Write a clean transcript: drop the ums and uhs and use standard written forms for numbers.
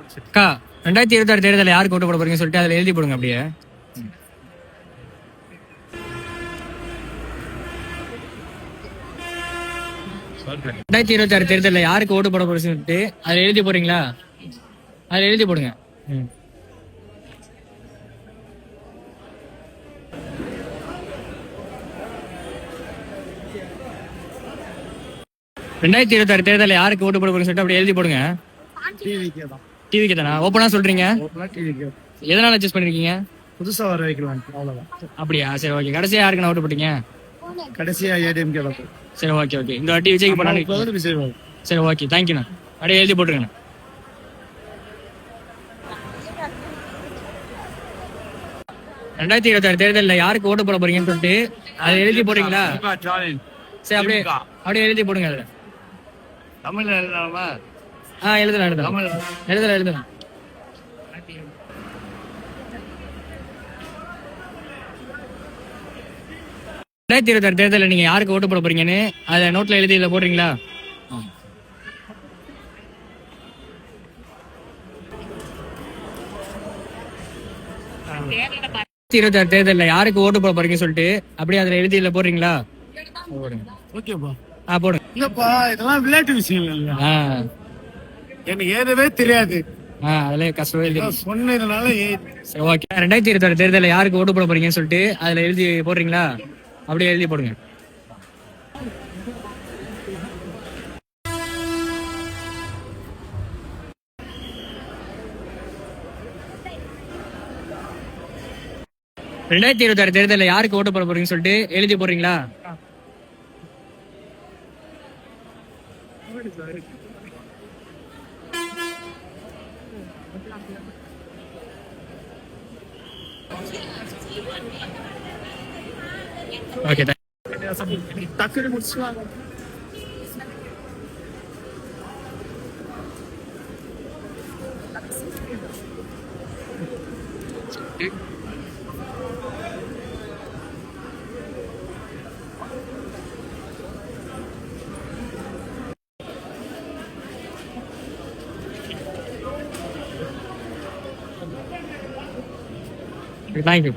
அக்கா 2026 தேர்தலில் யாருக்கு ஓட்டு போட போறீங்கன்னு சொல்லிட்டு அதில் எழுதி போடுங்க அப்படியே. 2026 தேர்தலில் யாருக்கு ஓட்டு போட போறீங்கன்னு சொல்லிட்டு அதில் எழுதி போறீங்களா? அதில் எழுதி போடுங்க. 2026 தேர்தலில் யாருக்கு ஓட்டு போட போறீங்கன்னு சொல்லிட்டு அப்படி எழுதி போடுங்க. டிவிக்கு தானா? ஓப்பனா சொல்றீங்க? எதனால சூஸ் பண்ணிருக்கீங்க? புதுசா வர வைக்கலாம் அவ்வளவுதான். அப்படியா? சரி ஓகே. கடைசியா யாருக்கு ஓட்டு போட்டீங்க? கடைசியா ஏடிஎம் கேளு. சரி ஓகே ஓகே. இந்த வாட்டி விஜய்க்கு பண்ணானு. சரி ஓகே தேங்க்யூண்ணா. அப்படியே எழுதி போட்டுருங்கண்ணா. 2026 தேர்தலில் யாருக்கு ஓட்டு போட போறீங்கன்னு சொல்லிட்டு அதை எழுதி போடுறீங்களா? சரி அப்படியே எழுதி போடுங்க. அதுல தமிழ்ல எழுதலாமா? எழுதலாம். 2026 தேர்தலில் நீங்க யாருக்கு ஓட்டு போட போறீங்கன்னு அதை நோட்ல எழுதி இதுல போடுறீங்களா? 2026 தேர்தலில் யாருக்கு ஓட்டு போட போறீங்கன்னு சொல்லிட்டு அப்படியே அதுல எழுதி இதுல போடுறீங்களா? ஓகேப்பா. போடுங்க. இல்லப்பா இதெல்லாம் விளையாட்டு விஷயம் இல்ல. எனக்கு ஏதவே தெரியாது. அதுல கஷ்டம் சொன்னதுனால. சரி ஓகே. 2026 தேர்தலில் யாருக்கு ஓட்டு போட போறீங்கன்னு சொல்லிட்டு அதுல எழுதி போடுறீங்களா? அப்படியே எழுதி போடுங்க. ரெண்டாயிரத்தி 26 தேர்தலில் யாருக்கு ஓட்டு போட போறீங்கன்னு சொல்லிட்டு எழுதி போடுறீங்களா? ஓகே டக்குனு முடிச்சுவாங்க. தேங்க்யூ.